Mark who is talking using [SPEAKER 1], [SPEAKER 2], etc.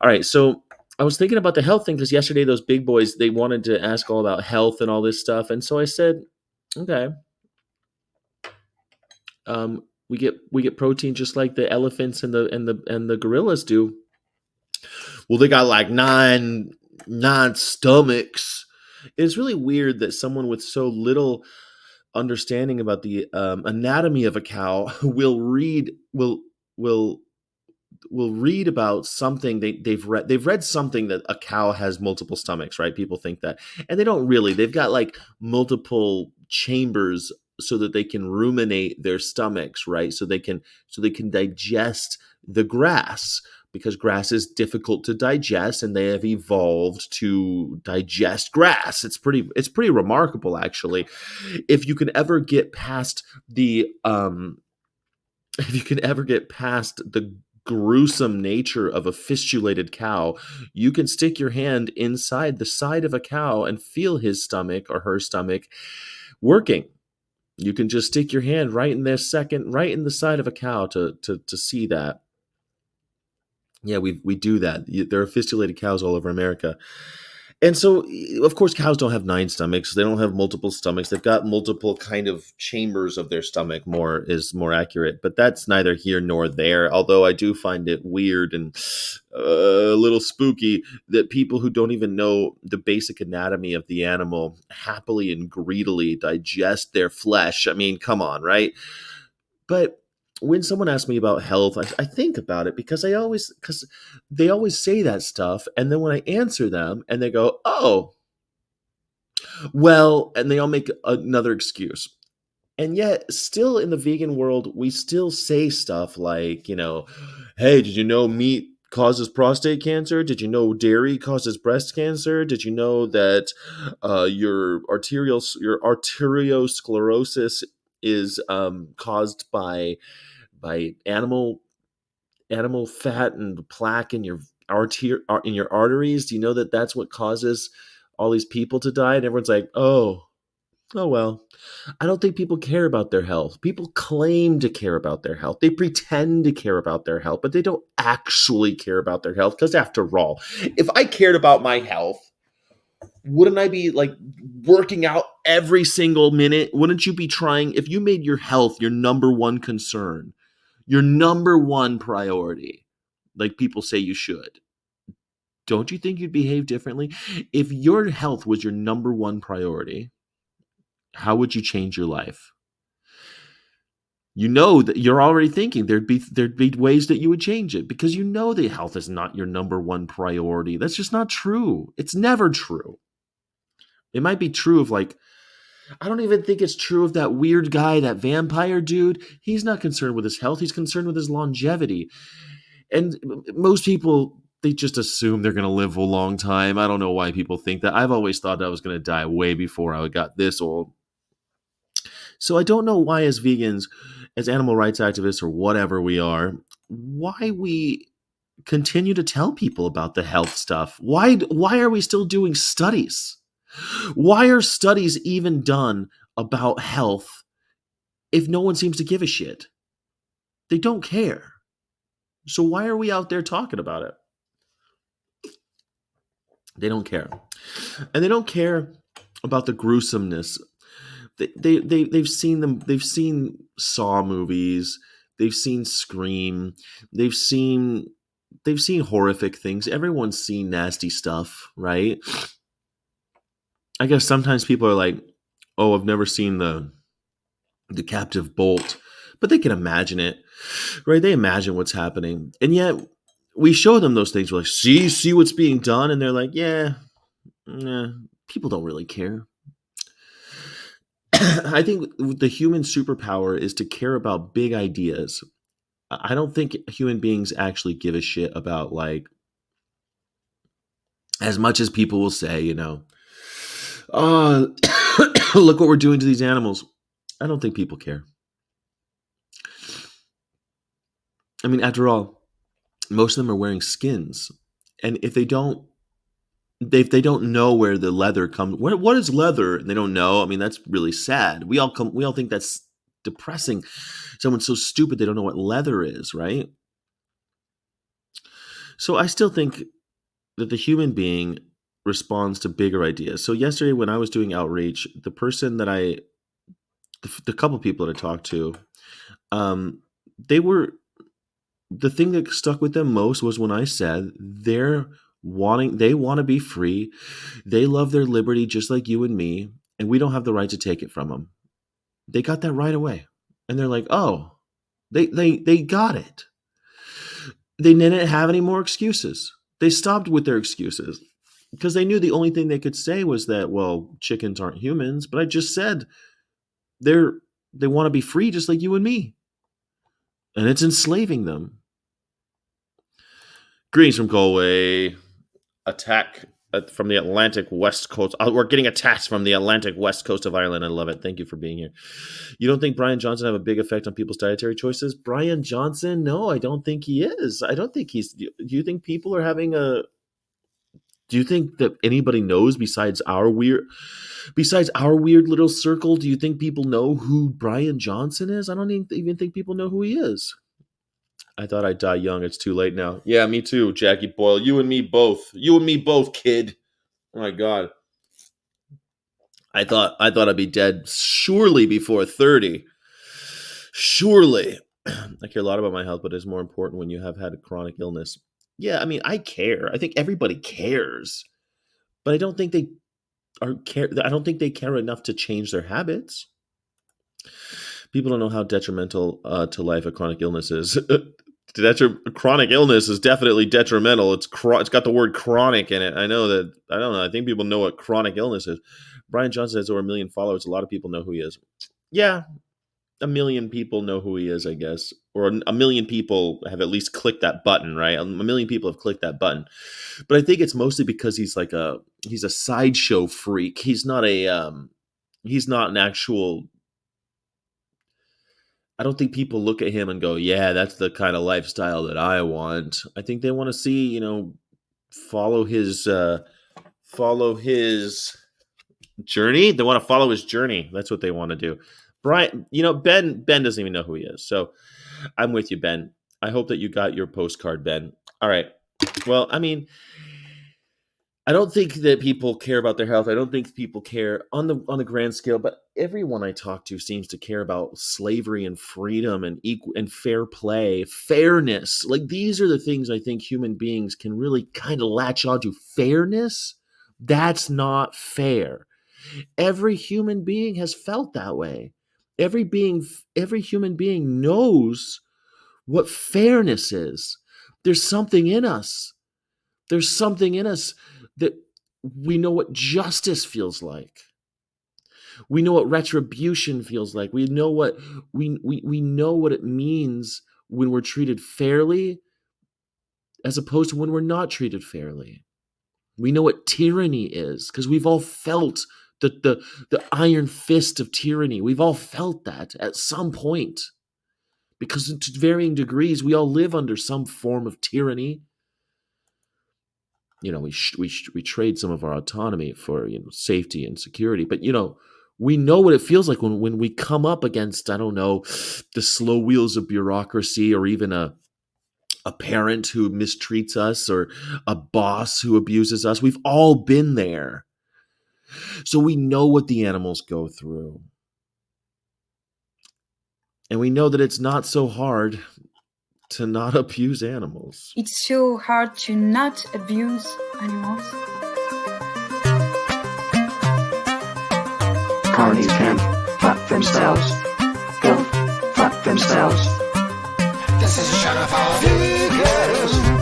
[SPEAKER 1] All right, so I was thinking about the health thing because yesterday those big boys they wanted to ask all about health and all this stuff, and so I said, okay, we get protein just like the elephants and the gorillas do. Well, they got like nine stomachs. It's really weird that someone with so little understanding about the anatomy of a cow will will read about something they've read something that a cow has multiple stomachs, right? People think that, and they don't really. They've got like multiple chambers so that they can ruminate their stomachs, right? So they can digest the grass, because grass is difficult to digest and they have evolved to digest grass. It's pretty remarkable, actually. If you can ever get past the if you can ever get past the gruesome nature of a fistulated cow, you can stick your hand inside the side of a cow and feel his stomach or her stomach working. You can just stick your hand right in the side of a cow to see that. Yeah, we do that. There are fistulated cows all over America. And so, of course, cows don't have nine stomachs. They don't have multiple stomachs. They've got multiple kind of chambers of their stomach. More is more accurate, but that's neither here nor there. Although I do find it weird and a little spooky that people who don't even know the basic anatomy of the animal happily and greedily digest their flesh. I mean, come on, right? But when someone asks me about health, I think about it because they always say that stuff, and then when I answer them, and they go, "Oh, well," and they all make another excuse. And yet, still in the vegan world, we still say stuff like, "Hey, did you know meat causes prostate cancer? Did you know dairy causes breast cancer? Did you know that your arteriosclerosis is caused by animal fat and plaque in your arteries? Do you know that that's what causes all these people to die?" And everyone's like, "Oh well." I don't think people care about their health. People claim to care about their health. They pretend to care about their health, but they don't actually care about their health. Because after all, if I cared about my health, wouldn't I be like working out every single minute? Wouldn't you be trying? If you made your health your number one concern, your number one priority, like people say you should, don't you think you'd behave differently? If your health was your number one priority, how would you change your life? You know that you're already thinking there'd be ways that you would change it, because you know that health is not your number one priority. That's just not true. It's never true. It might be true of, like, I don't even think it's true of that weird guy, that vampire dude. He's not concerned with his health. He's concerned with his longevity. And most people, they just assume they're going to live a long time. I don't know why people think that. I've always thought I was going to die way before I got this old. So I don't know why, as vegans, as animal rights activists, or whatever we are, why we continue to tell people about the health stuff. Why are we still doing studies? Why are studies even done about health if no one seems to give a shit? They don't care. So why are we out there talking about it? They don't care. And they don't care about the gruesomeness. They've seen Saw movies, they've seen Scream, they've seen they've seen horrific things. Everyone's seen nasty stuff, right? I guess sometimes people are like, "Oh, I've never seen the captive bolt," but they can imagine it, right? They imagine what's happening, and yet we show them those things. We're like, see what's being done," and they're like, "Yeah, nah, people don't really care." I think the human superpower is to care about big ideas. I don't think human beings actually give a shit about, like, as much as people will say, "Oh, look what we're doing to these animals." I don't think people care. I mean, after all, most of them are wearing skins, and if they don't know where the leather comes, what is leather, and they don't know. I mean, that's really sad. We all think that's depressing. Someone's so stupid they don't know what leather is, right? So I still think that the human being responds to bigger ideas. So yesterday when I was doing outreach, the person that the couple people that I talked to, um, they were the thing that stuck with them most was when I said they want to be free. They love their liberty just like you and me, and we don't have the right to take it from them. They got that right away. And they're like, "Oh, they got it." They didn't have any more excuses. They stopped with their excuses because they knew the only thing they could say was that, well, chickens aren't humans, but I just said they're they want to be free just like you and me. And it's enslaving them. Greens from Galway. Attack from the Atlantic West Coast. We're getting attacked from the Atlantic West Coast of Ireland. I love it. Thank you for being here. You don't think Brian Johnson have a big effect on people's dietary choices? Brian Johnson? No, I don't think he is. I don't think he's. Do you think people are having a? Do you think that anybody knows besides our weird little circle? Do you think people know who Brian Johnson is? I don't even think people know who he is. I thought I'd die young. It's too late now. Yeah, me too, Jackie Boyle. You and me both. You and me both, kid. Oh my God. I thought I'd be dead surely before 30. Surely. I care a lot about my health, but it's more important when you have had a chronic illness. Yeah, I mean, I care. I think everybody cares. But I don't think they care enough to change their habits. People don't know how detrimental to life a chronic illness is. Chronic illness is definitely detrimental. It's got the word chronic in it. I know that. I don't know. I think people know what chronic illness is. Brian Johnson has over 1 million followers. A lot of people know who he is. Yeah, 1 million people know who he is, I guess. Or 1 million people have at least clicked that button, right? 1 million people have clicked that button. But I think it's mostly because he's a sideshow freak. He's not an actual. I don't think people look at him and go, yeah, that's the kind of lifestyle that I want. I think they want to see, follow his journey. They want to follow his journey. That's what they want to do. Brian, Ben doesn't even know who he is. So I'm with you, Ben. I hope that you got your postcard, Ben. All right. Well, I mean, I don't think that people care about their health. I don't think people care on the grand scale, but everyone I talk to seems to care about slavery and freedom and equal and fair play, fairness. Like these are the things I think human beings can really kind of latch onto. Fairness? That's not fair. Every human being has felt that way. Every human being knows what fairness is. There's something in us. There's something in us that we know what justice feels like. We know what retribution feels like. We know what it means when we're treated fairly as opposed to when we're not treated fairly. We know what tyranny is because we've all felt the iron fist of tyranny. We've all felt that at some point because to varying degrees, we all live under some form of tyranny. We trade some of our autonomy for safety and security, but we know what it feels like when we come up against, I don't know, the slow wheels of bureaucracy, or even a parent who mistreats us, or a boss who abuses us. We've all been there, so we know what the animals go through, and we know that it's not so hard to not abuse animals.
[SPEAKER 2] It's so hard to not abuse animals.
[SPEAKER 3] Carnies can fuck themselves. Go fuck themselves.
[SPEAKER 4] This is a shot of all vegans.